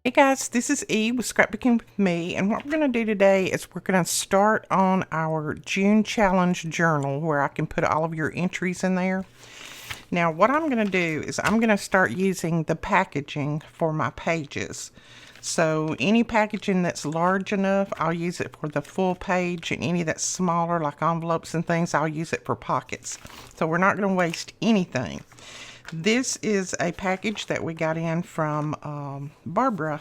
Hey guys, this is E with Scrapbooking with Me, and what we're going to do today is we're going to start on our June challenge journal where I can put all of your entries in there. Now what I'm going to do is I'm going to start using the packaging for my pages. So any packaging that's large enough, I'll use it for the full page, and any that's smaller like envelopes and things, I'll use it for pockets. So we're not going to waste anything. This is a package that we got in from Marsha,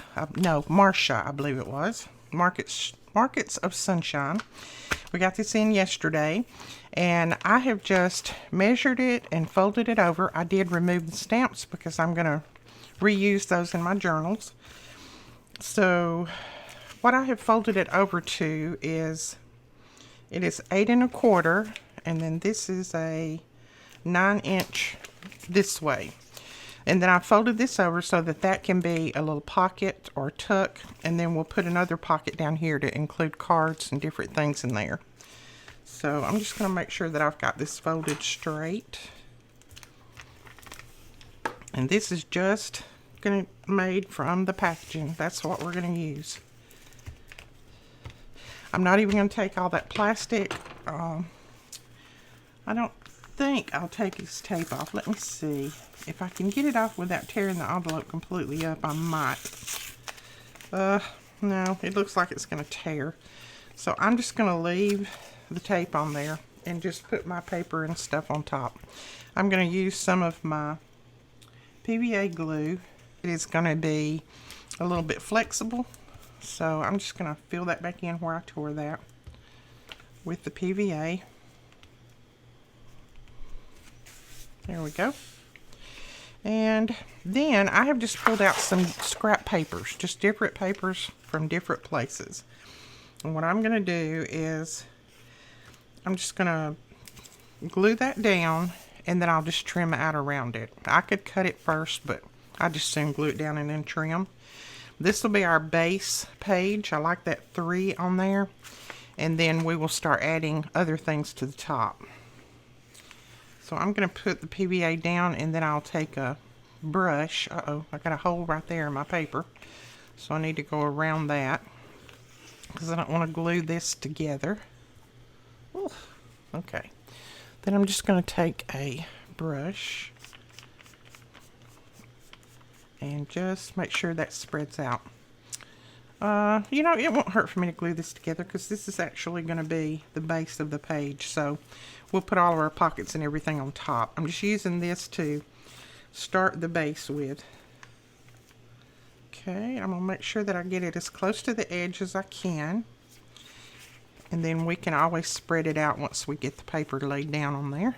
I believe it was. Markets of Sunshine. We got this in yesterday, and I have just measured it and folded it over. I did remove the stamps because I'm going to reuse those in my journals. So what I have folded it over to is, it is 8 1/4, and then this is a 9-inch this way, and then I folded this over so that that can be a little pocket or tuck, and then we'll put another pocket down here to include cards and different things in there. So I'm just going to make sure that I've got this folded straight, and this is just going to made from the packaging. That's what we're going to use. I'm not even going to take all that plastic. I don't think I'll take this tape off. Let me see if I can get it off without tearing the envelope completely up. I might. No, it looks like it's going to tear. So I'm just going to leave the tape on there and just put my paper and stuff on top. I'm going to use some of my PVA glue. It is going to be a little bit flexible, so I'm just going to fill that back in where I tore that with the PVA. There we go. And then I have just pulled out some scrap papers, just different papers from different places. And what I'm going to do is I'm just going to glue that down, and then I'll just trim out around it. I could cut it first, but I just soon glue it down and then trim. This will be our base page. I like that 3 on there. And then we will start adding other things to the top. So I'm going to put the PVA down, and then I'll take a brush. Uh-oh, I got a hole right there in my paper. So I need to go around that because I don't want to glue this together. Ooh, okay. Then I'm just going to take a brush and just make sure that spreads out. You know, it won't hurt for me to glue this together because this is actually going to be the base of the page. So we'll put all of our pockets and everything on top. I'm just using this to start the base with. Okay, I'm going to make sure that I get it as close to the edge as I can. And then we can always spread it out once we get the paper laid down on there.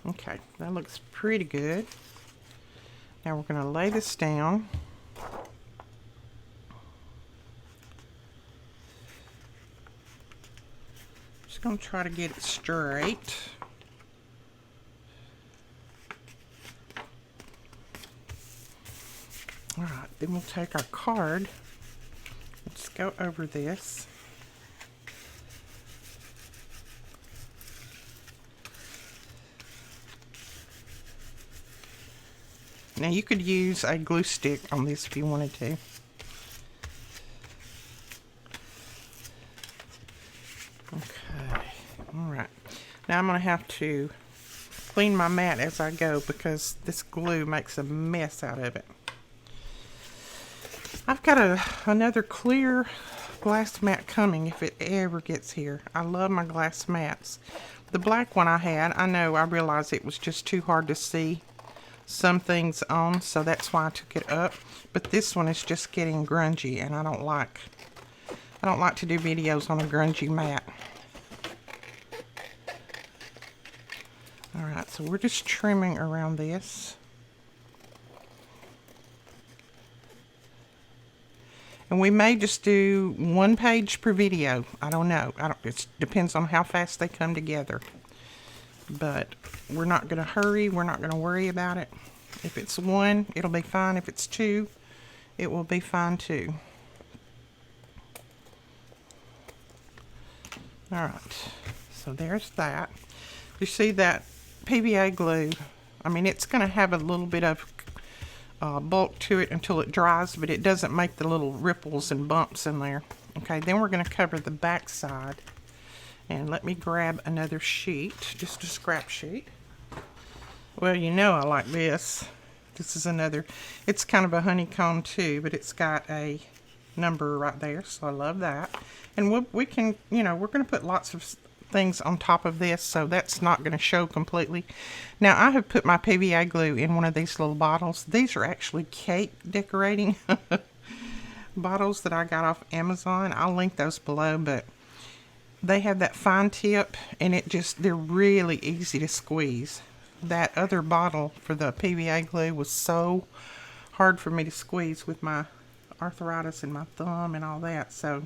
Okay, that looks pretty good. Now we're going to lay this down. Just going to try to get it straight. Alright, then we'll take our card. Let's go over this. Now you could use a glue stick on this if you wanted to. Okay, alright. Now I'm going to have to clean my mat as I go because this glue makes a mess out of it. I've got another clear glass mat coming if it ever gets here. I love my glass mats. The black one I had, I realized it was just too hard to see some things on, so that's why I took it up. But this one is just getting grungy, and I don't like to do videos on a grungy mat. Alright, so we're just trimming around this. And we may just do 1 page per video. I don't know. It depends on how fast they come together. But we're not going to hurry. We're not going to worry about it. If it's 1, it'll be fine. If it's 2, it will be fine too. Alright. So there's that. You see that PVA glue, I mean, it's going to have a little bit of bulk to it until it dries, but it doesn't make the little ripples and bumps in there. Okay, then we're going to cover the back side. And let me grab another sheet, just a scrap sheet. Well, you know I like this. This is another, it's kind of a honeycomb too, but it's got a number right there, so I love that. And we can, you know, we're going to put lots of things on top of this, so that's not going to show completely. Now, I have put my PVA glue in one of these little bottles. These are actually cake decorating bottles that I got off Amazon. I'll link those below, but they have that fine tip, and they're really easy to squeeze. That other bottle for the PVA glue was so hard for me to squeeze with my arthritis in my thumb and all that, so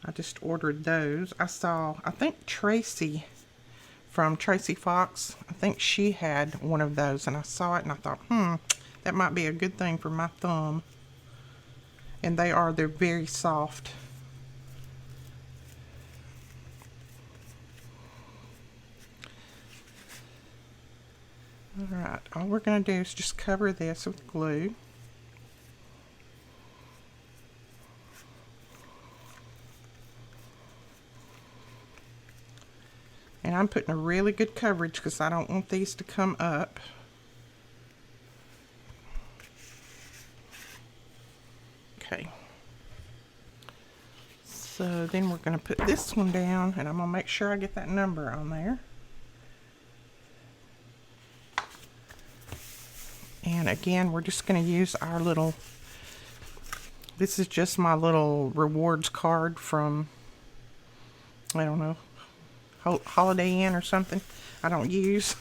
I just ordered those. I think Tracy from Tracy Fox, I think she had one of those, and I saw it and I thought, that might be a good thing for my thumb. And they're very soft. Alright, all we're going to do is just cover this with glue. And I'm putting a really good coverage because I don't want these to come up. Okay. So then we're going to put this one down, and I'm going to make sure I get that number on there. And again, we're just going to use our little, this is just my little rewards card from, I don't know, Holiday Inn or something I don't use.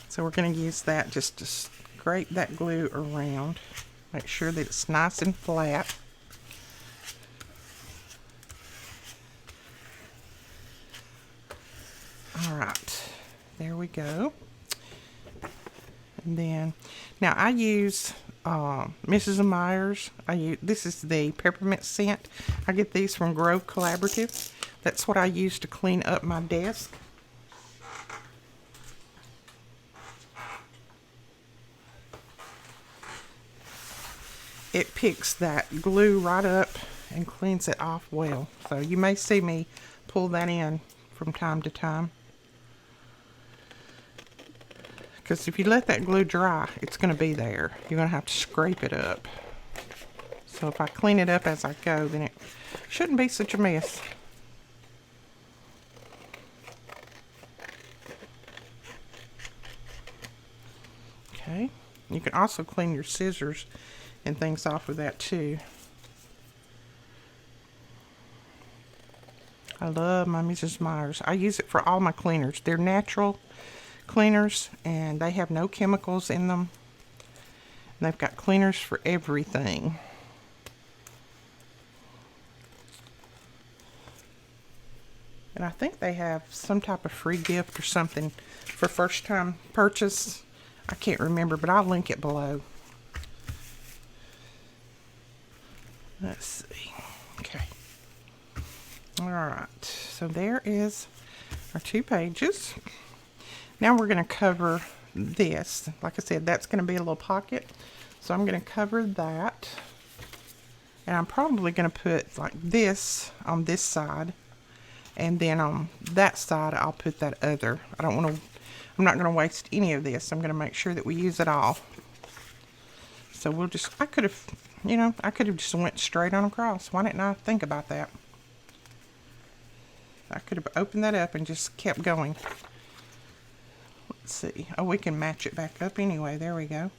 So we're going to use that just to scrape that glue around. Make sure that it's nice and flat. Alright, there we go. And then, now I use Mrs. Meyer's. This is the peppermint scent. I get these from Grove Collaborative. That's what I use to clean up my desk. It picks that glue right up and cleans it off well. So you may see me pull that in from time to time. Because if you let that glue dry, it's going to be there. You're going to have to scrape it up. So if I clean it up as I go, then it shouldn't be such a mess. Okay. You can also clean your scissors and things off with that too. I love my Mrs. Meyer's. I use it for all my cleaners. They're natural cleaners, and they have no chemicals in them. And they've got cleaners for everything. And I think they have some type of free gift or something for first time purchase. I can't remember, but I'll link it below. Let's see. Okay. Alright, so there is our 2 pages. Now we're going to cover this. Like I said, that's going to be a little pocket. So I'm going to cover that. And I'm probably going to put like this on this side. And then on that side, I'll put that other. I'm not going to waste any of this. I'm going to make sure that we use it all. So we'll just, I could have just went straight on across. Why didn't I think about that? I could have opened that up and just kept going. Let's see. Oh, we can match it back up anyway. There we go.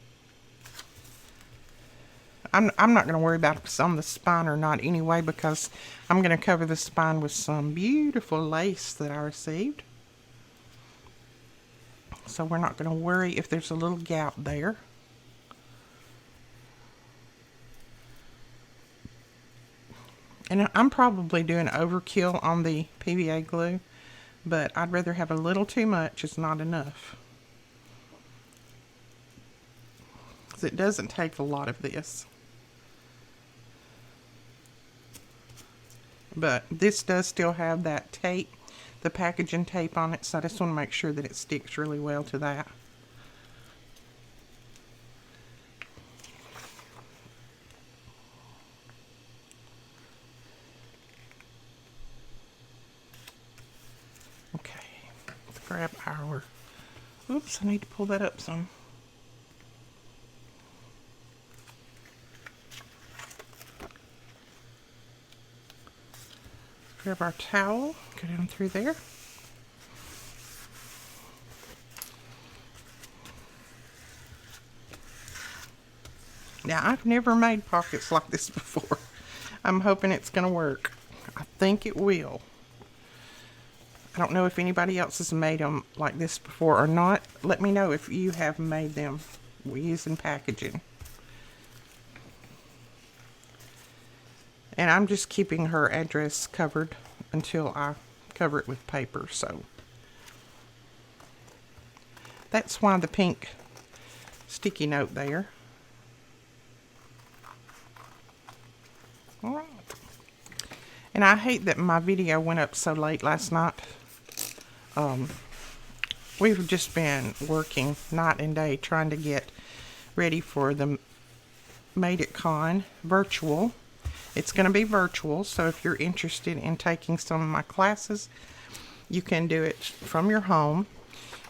I'm not going to worry about if it's on the spine or not anyway, because I'm going to cover the spine with some beautiful lace that I received. So we're not going to worry if there's a little gap there. And I'm probably doing overkill on the PVA glue, but I'd rather have a little too much is not enough. Because it doesn't take a lot of this. But this does still have that tape, the packaging tape on it, so I just want to make sure that it sticks really well to that. Okay, let's grab our, oops, I need to pull that up some. Grab our towel, go down through there. Now, I've never made pockets like this before. I'm hoping it's going to work. I think it will. I don't know if anybody else has made them like this before or not. Let me know if you have made them using packaging. And I'm just keeping her address covered until I cover it with paper. So that's why the pink sticky note there. All right. And I hate that my video went up so late last night. We've just been working night and day trying to get ready for the Made It Con virtual. It's going to be virtual, so if you're interested in taking some of my classes, you can do it from your home.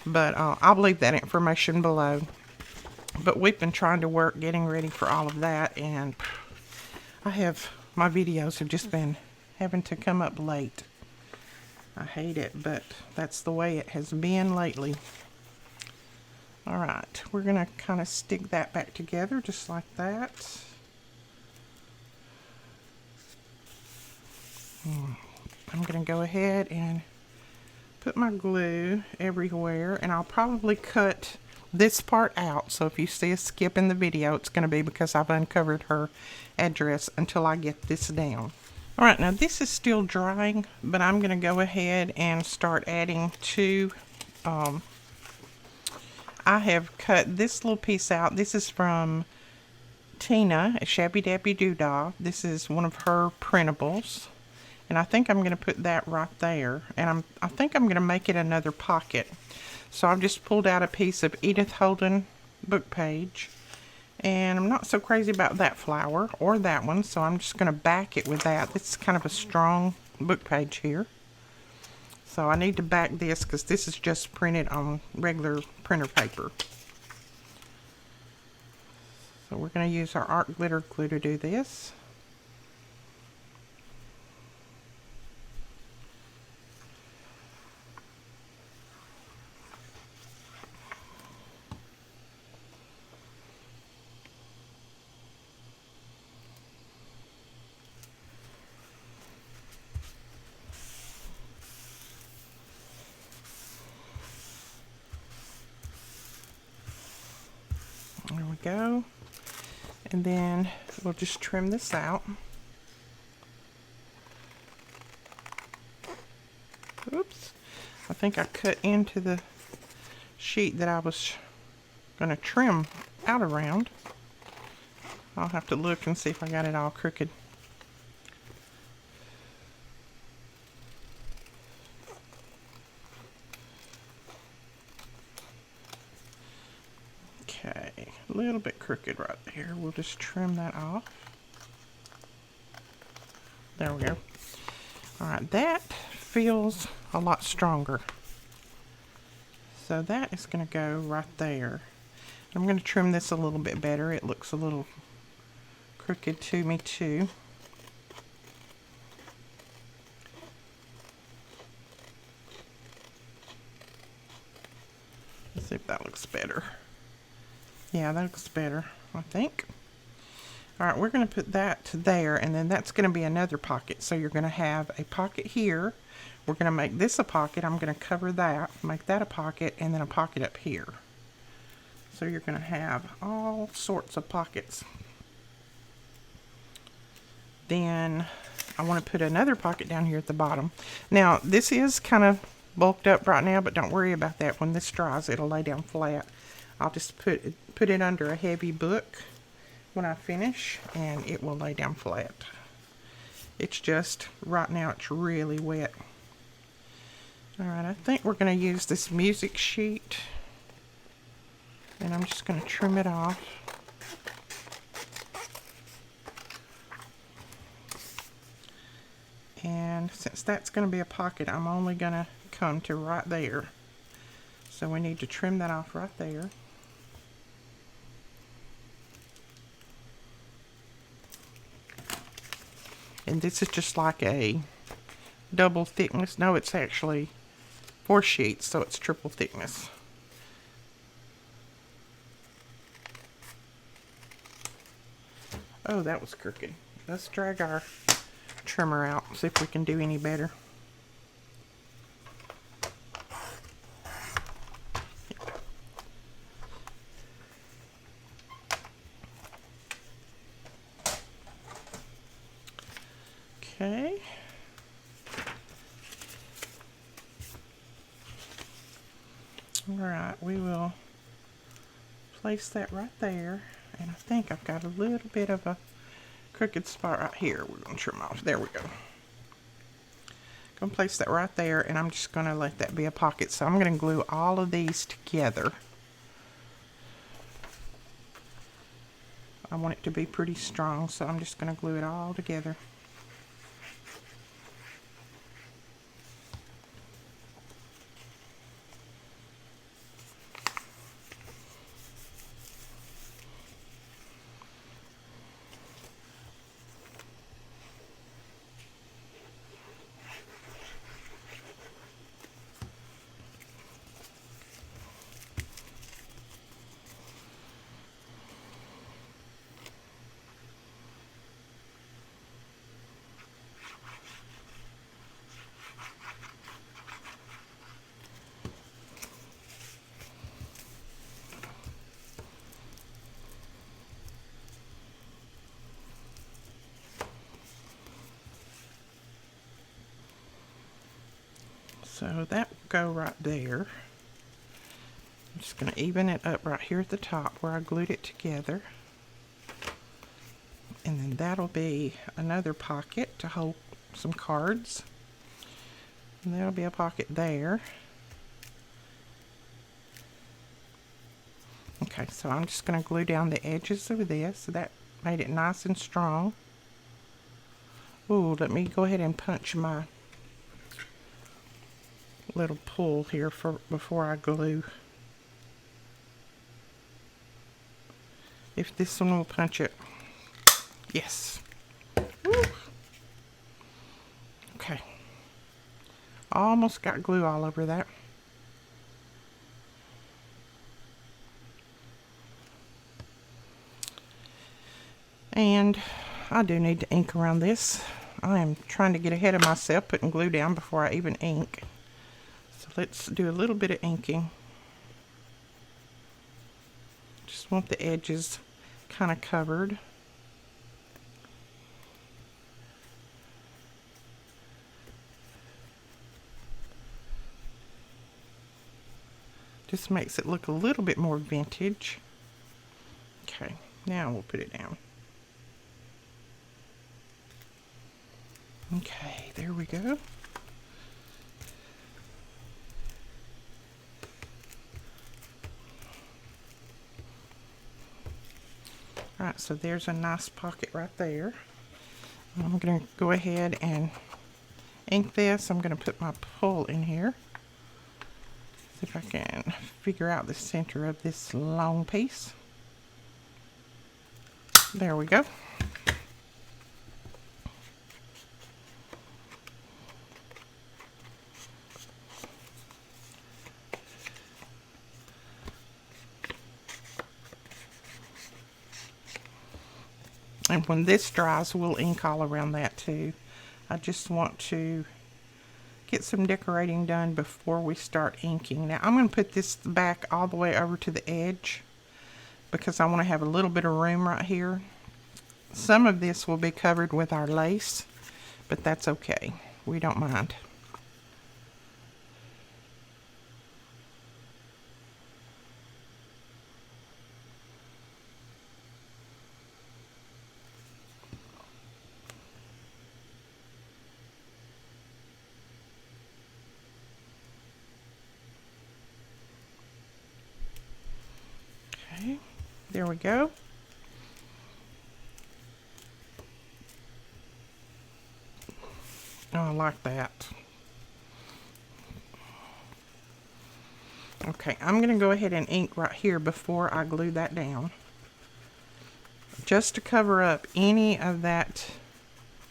But I'll leave that information below. But we've been trying to work getting ready for all of that, and my videos have just been having to come up late. I hate it, but that's the way it has been lately. All right, we're going to kind of stick that back together just like that. I'm going to go ahead and put my glue everywhere, and I'll probably cut this part out. So if you see a skip in the video, it's going to be because I've uncovered her address until I get this down. All right, now this is still drying, but I'm going to go ahead and start adding to, I have cut this little piece out. This is from Tina, a Shabby Dabby Doodah. This is one of her printables. And I think I'm going to put that right there. And I think I'm going to make it another pocket. So I've just pulled out a piece of Edith Holden book page. And I'm not so crazy about that flower or that one, so I'm just going to back it with that. This is kind of a strong book page here. So I need to back this because this is just printed on regular printer paper. So we're going to use our art glitter glue to do this. There we go. And then we'll just trim this out. Oops. I think I cut into the sheet that I was going to trim out around. I'll have to look and see if I got it all crooked. Okay, a little bit crooked right there. We'll just trim that off. There we go. Alright, that feels a lot stronger. So that is going to go right there. I'm going to trim this a little bit better. It looks a little crooked to me too. Let's see if that looks better. Yeah, that looks better, I think. Alright, we're going to put that to there, and then that's going to be another pocket. So you're going to have a pocket here. We're going to make this a pocket. I'm going to cover that, make that a pocket, and then a pocket up here. So you're going to have all sorts of pockets. Then I want to put another pocket down here at the bottom. Now, this is kind of bulked up right now, but don't worry about that. When this dries, it'll lay down flat. I'll just put it under a heavy book when I finish, and it will lay down flat. It's just, right now it's really wet. Alright, I think we're going to use this music sheet. And I'm just going to trim it off. And since that's going to be a pocket, I'm only going to come to right there. So we need to trim that off right there. And this is just like a double thickness. No, it's actually 4 sheets, so it's triple thickness. Oh, that was crooked. Let's drag our trimmer out, see if we can do any better. Okay. Alright, we will place that right there. And I think I've got a little bit of a crooked spot right here. We're going to trim off. There we go. Going to place that right there, and I'm just going to let that be a pocket. So I'm going to glue all of these together. I want it to be pretty strong, so I'm just going to glue it all together. So that will go right there. I'm just going to even it up right here at the top where I glued it together. And then that'll be another pocket to hold some cards. And there'll be a pocket there. Okay, so I'm just going to glue down the edges of this. So that made it nice and strong. Ooh, let me go ahead and punch my little pull here before I glue. If this one will punch it. Yes. Woo. Okay. Almost got glue all over that. And I do need to ink around this. I am trying to get ahead of myself, putting glue down before I even ink. So let's do a little bit of inking. Just want the edges kind of covered. Just makes it look a little bit more vintage. Okay, now we'll put it down. Okay, there we go. Alright, so there's a nice pocket right there. I'm going to go ahead and ink this. I'm going to put my pull in here. See if I can figure out the center of this long piece. There we go. And when this dries, we'll ink all around that too. I just want to get some decorating done before we start inking. Now I'm going to put this back all the way over to the edge because I want to have a little bit of room right here. Some of this will be covered with our lace, but that's okay. We don't mind. There we go. Oh, I like that. Okay, I'm going to go ahead and ink right here before I glue that down, just to cover up any of that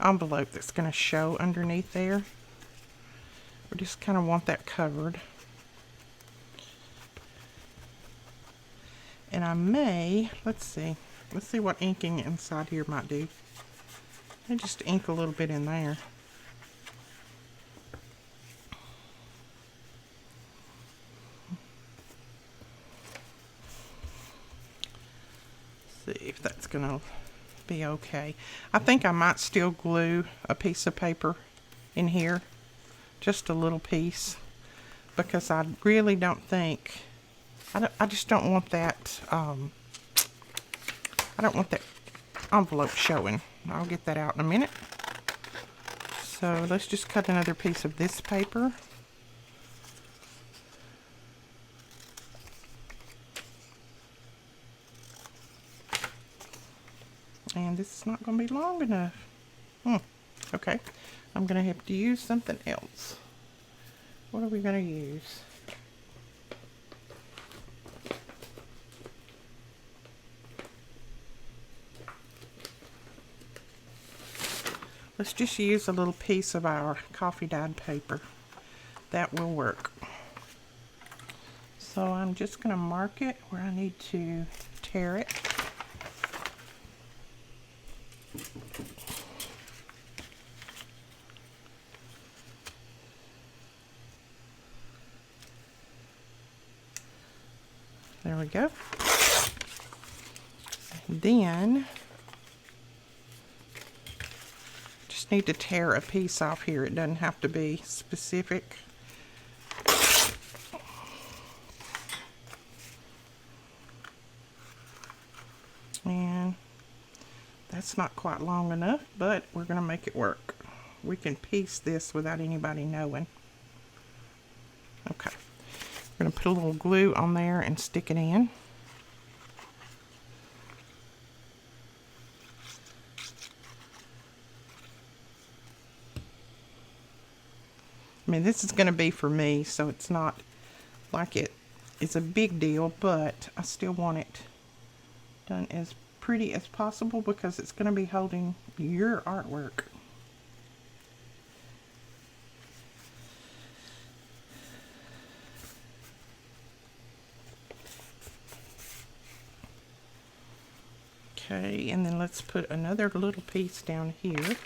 envelope that's going to show underneath there. We just kind of want that covered. And I may, let's see what inking inside here might do. I just ink a little bit in there. See if that's gonna be okay. I think I might still glue a piece of paper in here, just a little piece, because I really don't think, I just don't want that, I don't want that envelope showing. I'll get that out in a minute. So let's just cut another piece of this paper. And this is not going to be long enough. Okay, I'm going to have to use something else. What are we going to use? Let's just use a little piece of our coffee dyed paper. That will work. So I'm just going to mark it where I need to tear it. There we go. Then just need to tear a piece off here. It doesn't have to be specific. And that's not quite long enough, but we're going to make it work. We can piece this without anybody knowing. Okay. We're going to put a little glue on there and stick it in. I mean, this is going to be for me, so it's not like it's a big deal, but I still want it done as pretty as possible because it's going to be holding your artwork. Okay, and then let's put another little piece down here,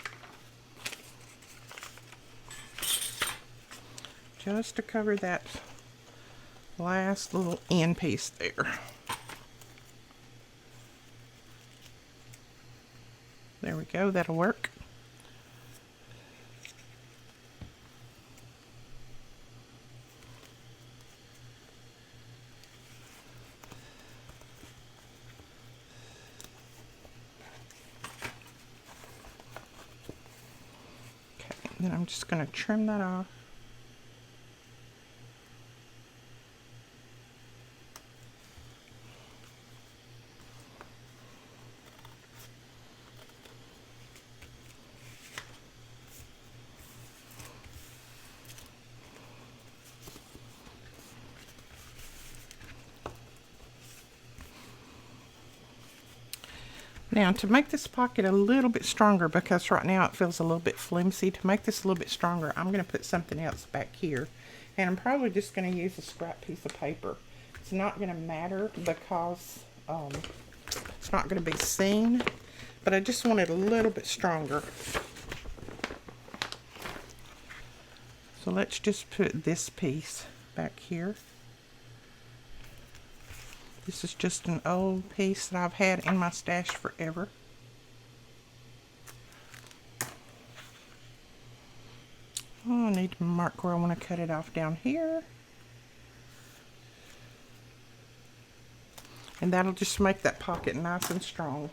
just to cover that last little end piece there. There we go, that'll work. Okay, then I'm just going to trim that off. Now, to make this pocket a little bit stronger, because right now it feels a little bit flimsy, to make this a little bit stronger, I'm going to put something else back here. And I'm probably just going to use a scrap piece of paper. It's not going to matter because it's not going to be seen, but I just want it a little bit stronger. So let's just put this piece back here. This is just an old piece that I've had in my stash forever. Oh, I need to mark where I want to cut it off down here. And that'll just make that pocket nice and strong.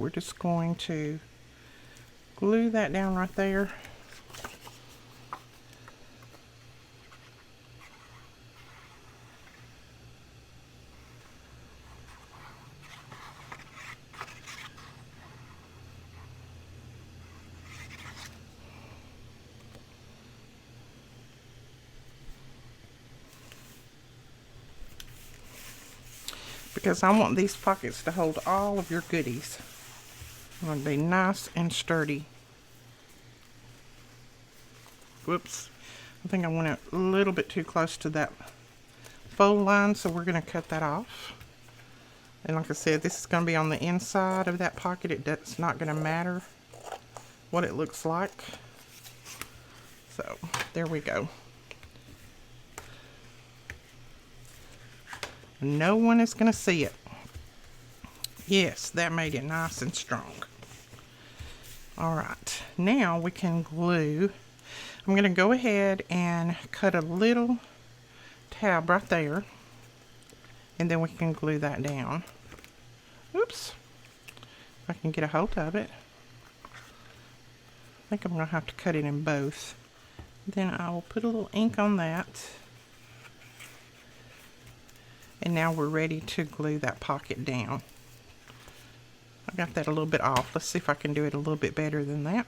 we're just going to glue that down right there. Because I want these pockets to hold all of your goodies. I want to be nice and sturdy. Whoops. I think I went a little bit too close to that fold line, so we're going to cut that off. And like I said, this is going to be on the inside of that pocket. It's not going to matter what it looks like. So, there we go. No one is going to see it. Yes, that made it nice and strong. Alright, now we can glue. I'm going to go ahead and cut a little tab right there. And then we can glue that down. Oops. If I can get a hold of it. I think I'm going to have to cut it in both. Then I will put a little ink on that. And now we're ready to glue that pocket down. I got that a little bit off. Let's see if I can do it a little bit better than that.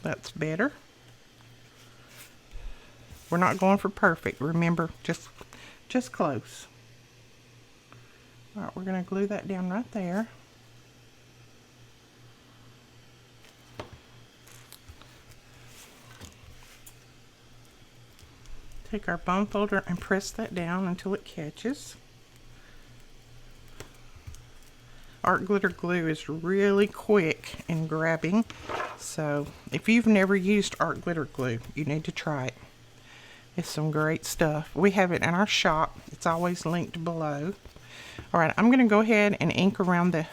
That's better. We're not going for perfect. Remember, just close. All right, we're going to glue that down right there. Take our bone folder and press that down until it catches. Art glitter glue is really quick in grabbing, so if you've never used art glitter glue, you need to try it. It's some great stuff. We have it in our shop. It's always linked below. Alright, I'm going to go ahead and ink around the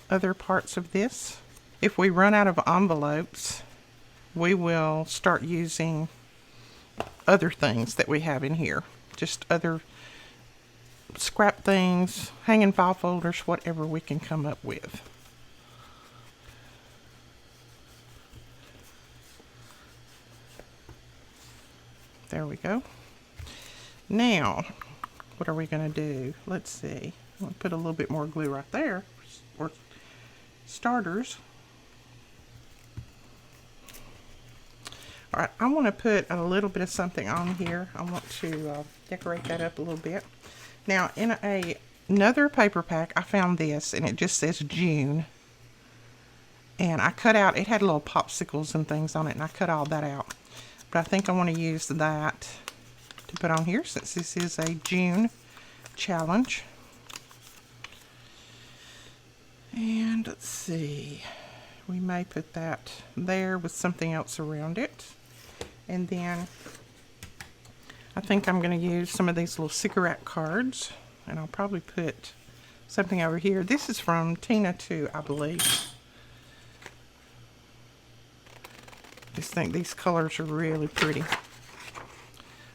other parts of this. If we run out of envelopes, we will start using other things that we have in here. Just other scrap things, hanging file folders, whatever we can come up with. There we go. Now, what are we going to do? Let's see. I'll put a little bit more glue right there, or starters. Alright, I want to put a little bit of something on here. I want to decorate that up a little bit. Now, in another paper pack, I found this, and it just says June. And I cut out, it had little popsicles and things on it, and I cut all that out. But I think I want to use that to put on here, since this is a June challenge. And let's see. We may put that there with something else around it. And then I think I'm going to use some of these little cigarette cards, and I'll probably put something over here. This is from Tina too, I believe. Just think these colors are really pretty.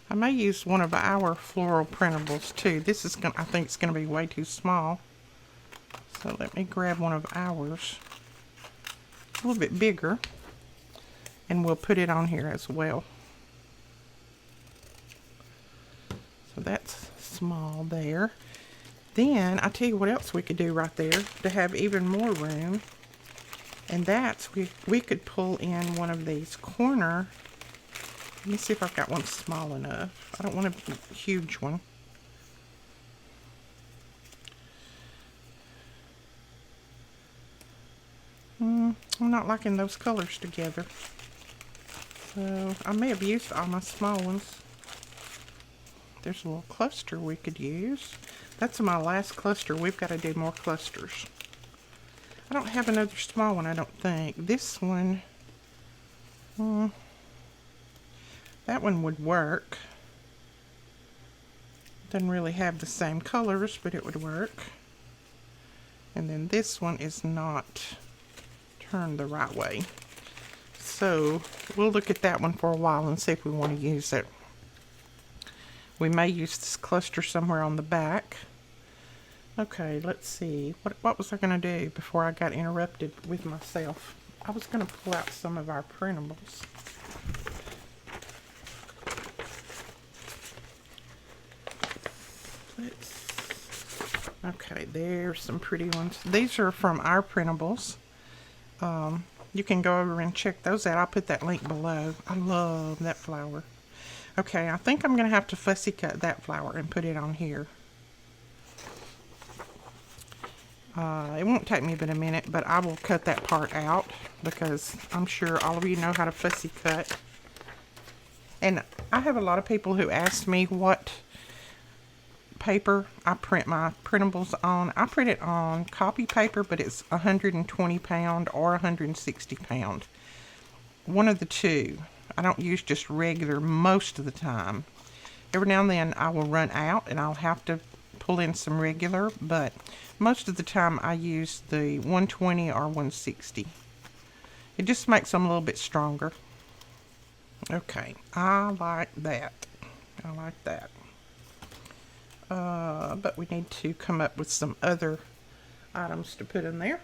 I may use one of our floral printables too. This is I think it's going to be way too small. So let me grab one of ours. A little bit bigger. And we'll put it on here as well. So that's small there. Then, I tell you what else we could do right there to have even more room. And that's, we could pull in one of these corner. Let me see if I've got one small enough. I don't want a huge one. I'm not liking those colors together. So, I may have used all my small ones. There's a little cluster we could use. That's my last cluster. We've got to do more clusters. I don't have another small one, I don't think. This one, that one would work. Doesn't really have the same colors, but it would work. And then this one is not turned the right way. So we'll look at that one for a while and see if we want to use it. We may use this cluster somewhere on the back. Okay, let's see. What was I going to do before I got interrupted with myself? I was going to pull out some of our printables. Okay, there's some pretty ones. These are from our printables. You can go over and check those out. I'll put that link below. I love that flower. Okay, I think I'm going to have to fussy cut that flower and put it on here. It won't take me but a minute, but I will cut that part out because I'm sure all of you know how to fussy cut. And I have a lot of people who ask me what paper I print my printables on. I print it on copy paper, but it's 120 pound or 160 pound. One of the two. I don't use just regular most of the time. Every now and then I will run out and I'll have to pull in some regular, but most of the time I use the 120 or 160. It just makes them a little bit stronger. Okay, I like that. I like that. But we need to come up with some other items to put in there.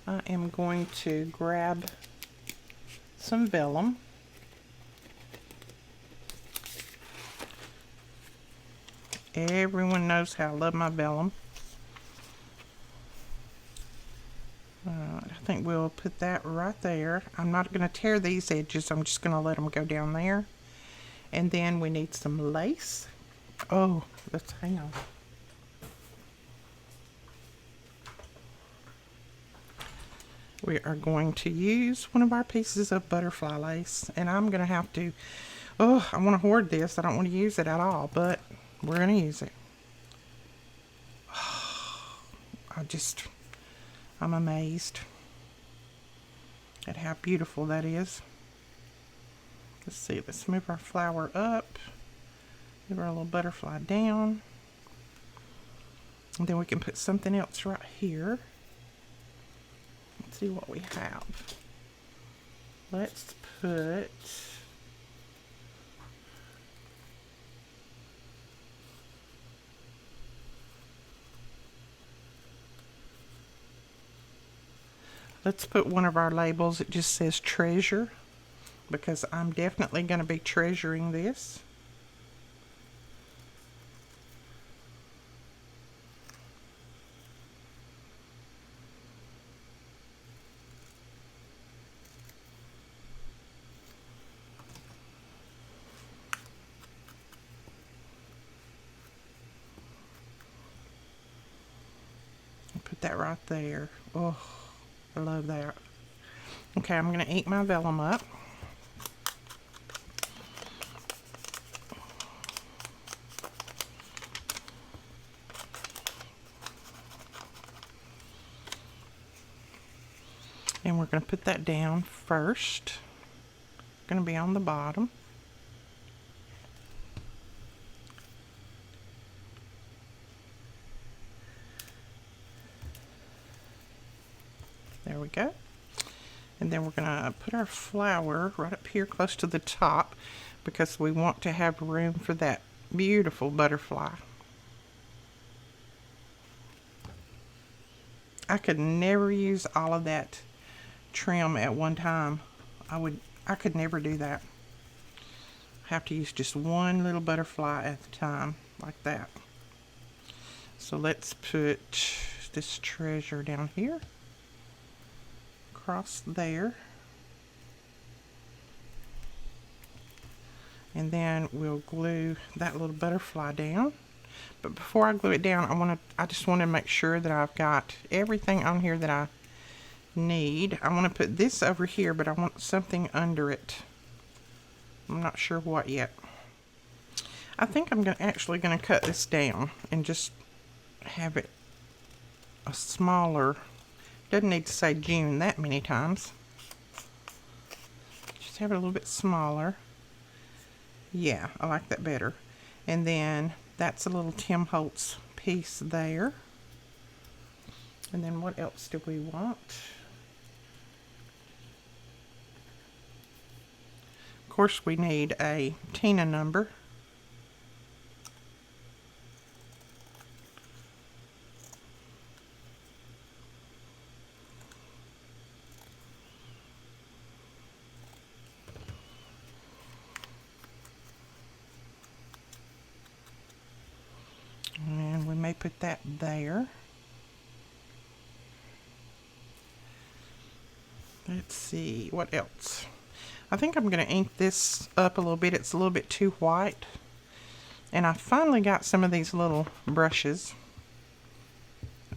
I am going to grab some vellum. Everyone knows how I love my vellum. I think we'll put that right there. I'm not going to tear these edges. I'm just going to let them go down there. And then we need some lace. Oh, let's hang on. We are going to use one of our pieces of butterfly lace. And I'm going to have to, oh, I want to hoard this. I don't want to use it at all, but we're going to use it. I'm amazed at how beautiful that is. Let's see, let's move our flower up. Move our little butterfly down. And then we can put something else right here. Let's see what we have. Let's put... Let's put one of our labels. It just says treasure, because I'm definitely going to be treasuring this. Put that right there. Oh, I love that. Okay, I'm going to ink my vellum up. And we're going to put that down first. Going to be on the bottom. There we go. And then we're going to put our flower right up here close to the top because we want to have room for that beautiful butterfly. I could never use all of that trim at one time. I could never do that. I have to use just one little butterfly at a time, like that. So let's put this treasure down here. Across there, and then we'll glue that little butterfly down. But before I glue it down, I just want to make sure that I've got everything on here that I need. I want to put this over here, but I want something under it. I'm not sure what yet. I think I'm actually going to cut this down and just have it a smaller. Doesn't need to say June that many times. Just have it a little bit smaller. Yeah, I like that better. And then that's a little Tim Holtz piece there. And then what else do we want? Of course, we need a Tina number. And we may put that there. Let's see, what else? I think I'm going to ink this up a little bit. It's a little bit too white. And I finally got some of these little brushes.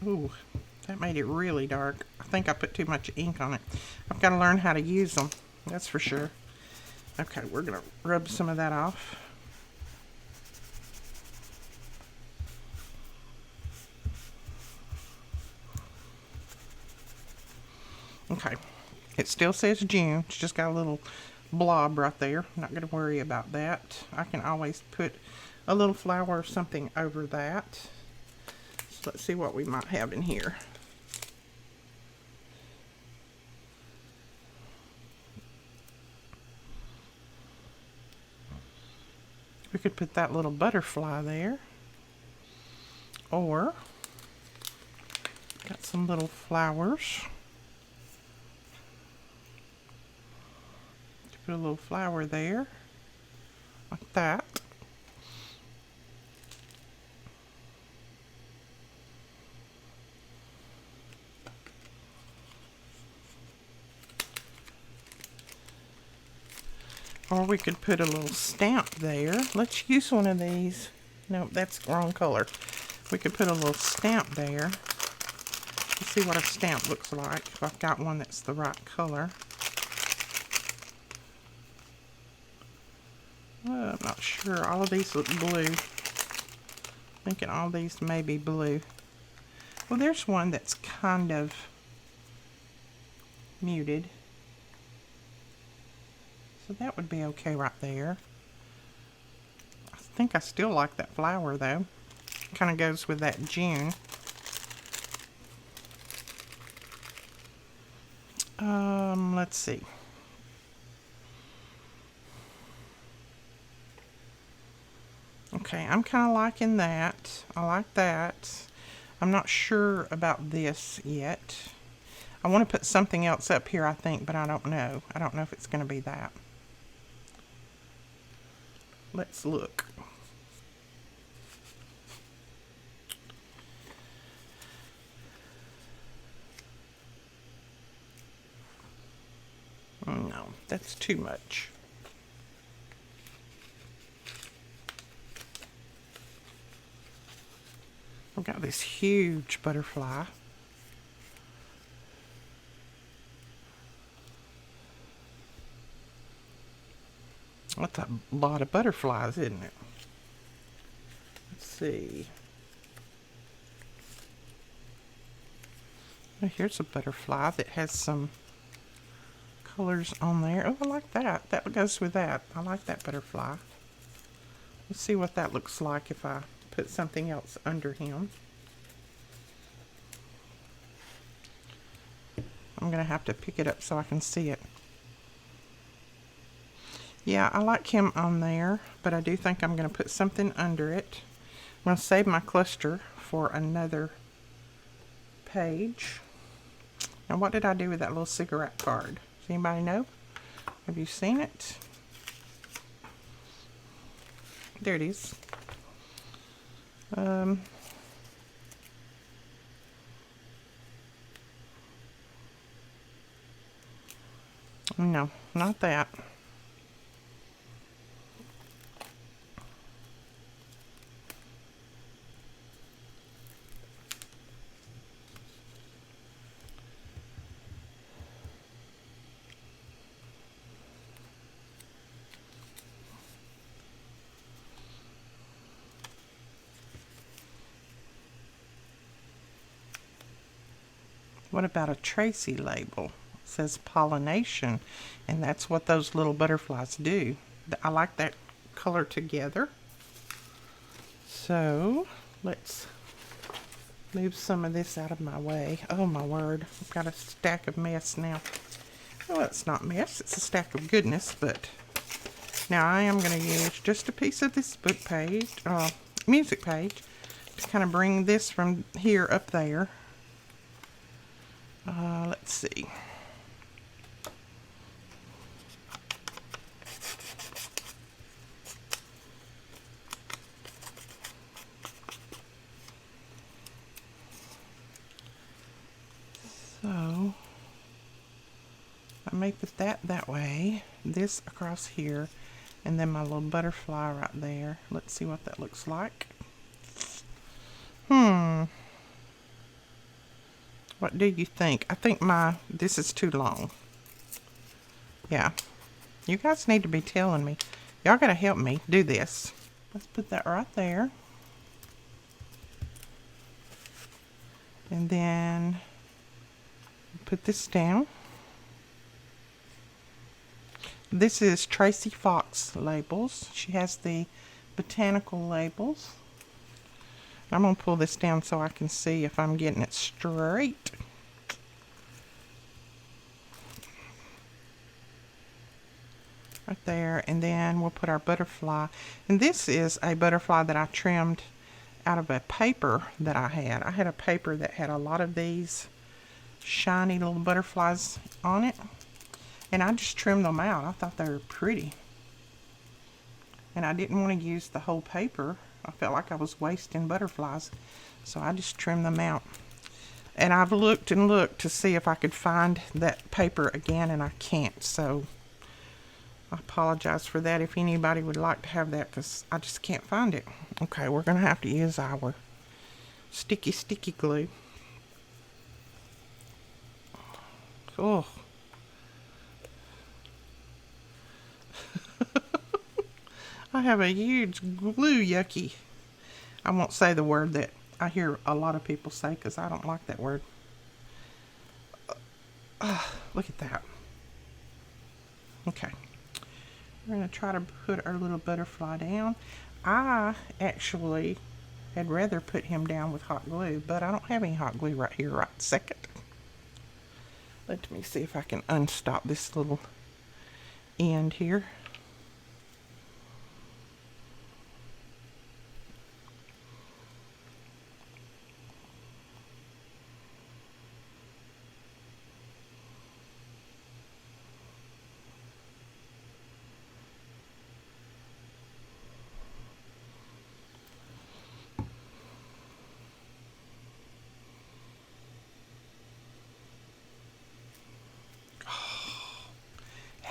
Ooh, that made it really dark. I think I put too much ink on it. I've got to learn how to use them, that's for sure. Okay, we're going to rub some of that off. Okay, it still says June. It's just got a little blob right there. I'm not going to worry about that. I can always put a little flower or something over that. So let's see what we might have in here. We could put that little butterfly there. Or, got some little flowers. Put a little flower there, like that. Or we could put a little stamp there. Let's use one of these. No, that's the wrong color. We could put a little stamp there. Let's see what a stamp looks like, if I've got one that's the right color. I'm not sure. All of these look blue. Thinking all these may be blue. Well, there's one that's kind of muted. So that would be okay right there. I think I still like that flower though. Kind of goes with that June. Let's see. Okay, I'm kind of liking that. I like that. I'm not sure about this yet. I want to put something else up here, I think, but I don't know. I don't know if it's going to be that. Let's look. No, that's too much. I've got this huge butterfly. That's a lot of butterflies, isn't it? Let's see. Oh, here's a butterfly that has some colors on there. Oh, I like that. That goes with that. I like that butterfly. Let's see what that looks like if I put something else under him. I'm going to have to pick it up so I can see it. Yeah, I like him on there, but I do think I'm going to put something under it. I'm going to save my cluster for another page. Now, what did I do with that little cigarette card? Does anybody know? Have you seen it? There it is. No, not that. What about a Tracy label? It says pollination, and that's what those little butterflies do. I like that color together. So let's move some of this out of my way. Oh my word, I've got a stack of mess now. Well, it's not mess, it's a stack of goodness, but Now I am going to use just a piece of this book page, music page, to kind of bring this from here up there. Let's see. So I may put that way, this across here, and then my little butterfly right there. Let's see what that looks like. What do you think? I think this is too long. Yeah. You guys need to be telling me. Y'all gotta help me do this. Let's put that right there. And then put this down. This is Tracy Fox labels. She has the botanical labels. I'm going to pull this down so I can see if I'm getting it straight. Right there. And then we'll put our butterfly. And this is a butterfly that I trimmed out of a paper that I had. I had a paper that had a lot of these shiny little butterflies on it. And I just trimmed them out. I thought they were pretty. And I didn't want to use the whole paper. I felt like I was wasting butterflies. So I just trimmed them out. And I've looked and looked to see if I could find that paper again, and I can't. So I apologize for that if anybody would like to have that, because I just can't find it. Okay, we're going to have to use our sticky glue. Oh. I have a huge glue yucky. I won't say the word that I hear a lot of people say because I don't like that word. Look at that. Okay. We're going to try to put our little butterfly down. I actually had rather put him down with hot glue, but I don't have any hot glue right here right second. Let me see if I can unstop this little end here.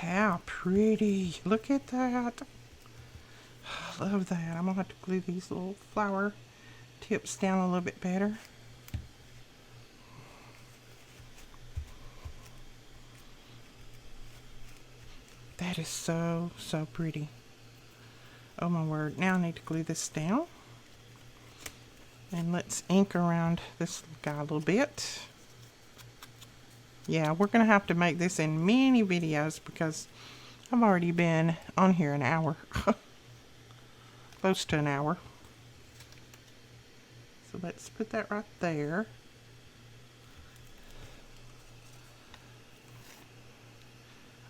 How pretty. Look at that. I love that. I'm going to have to glue these little flower tips down a little bit better. That is so, so pretty. Oh my word. Now I need to glue this down. And let's ink around this guy a little bit. Yeah, we're going to have to make this in many videos because I've already been on here an hour. Close to an hour. So let's put that right there.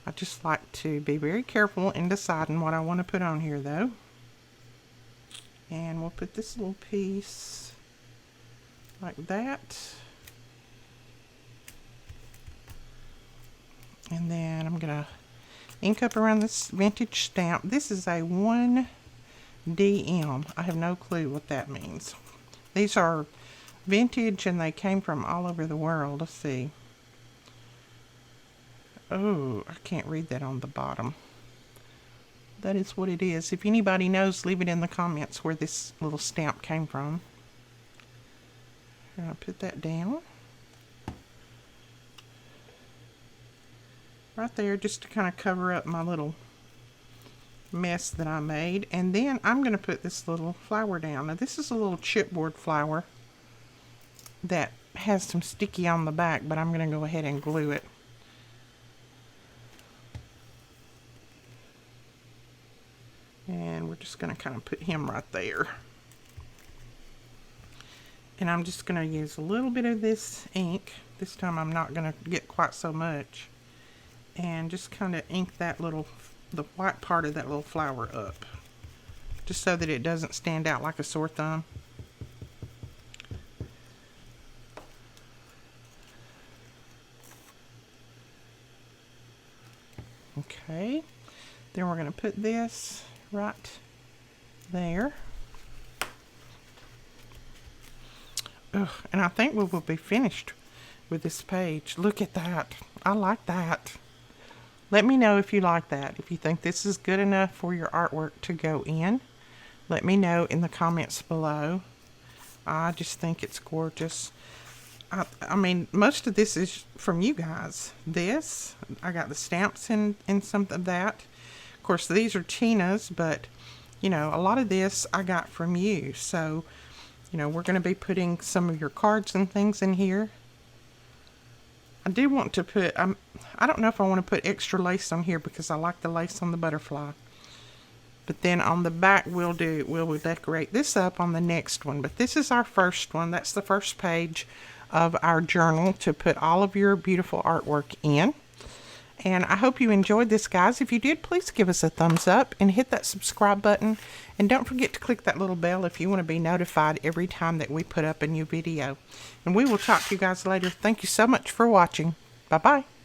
I just like to be very careful in deciding what I want to put on here though. And we'll put this little piece like that. And then I'm going to ink up around this vintage stamp. This is a 1DM. I have no clue what that means. These are vintage and they came from all over the world. Let's see. Oh, I can't read that on the bottom. That is what it is. If anybody knows, leave it in the comments where this little stamp came from. I'm going to put that down. Right there, just to kind of cover up my little mess that I made. And then I'm going to put this little flower down. Now this is a little chipboard flower that has some sticky on the back, but I'm going to go ahead and glue it. And we're just going to kind of put him right there. And I'm just going to use a little bit of this ink. This time I'm not going to get quite so much. And just kind of ink that little the white part of that little flower up, just so that it doesn't stand out like a sore thumb. Okay, then we're going to put this right there. Ugh, and I think we will be finished with this page. Look at that. I like that. Let me know if you like that. If you think this is good enough for your artwork to go in, let me know in the comments below. I just think it's gorgeous. I mean, most of this is from you guys. This, I got the stamps in some of that. Of course, these are Tina's, but, you know, a lot of this I got from you. So, you know, we're going to be putting some of your cards and things in here. I do want to put, I don't know if I want to put extra lace on here because I like the lace on the butterfly. But then on the back we'll decorate this up on the next one. But this is our first one. That's the first page of our journal to put all of your beautiful artwork in. And I hope you enjoyed this, guys. If you did, please give us a thumbs up and hit that subscribe button. And don't forget to click that little bell if you want to be notified every time that we put up a new video. And we will talk to you guys later. Thank you so much for watching. Bye-bye.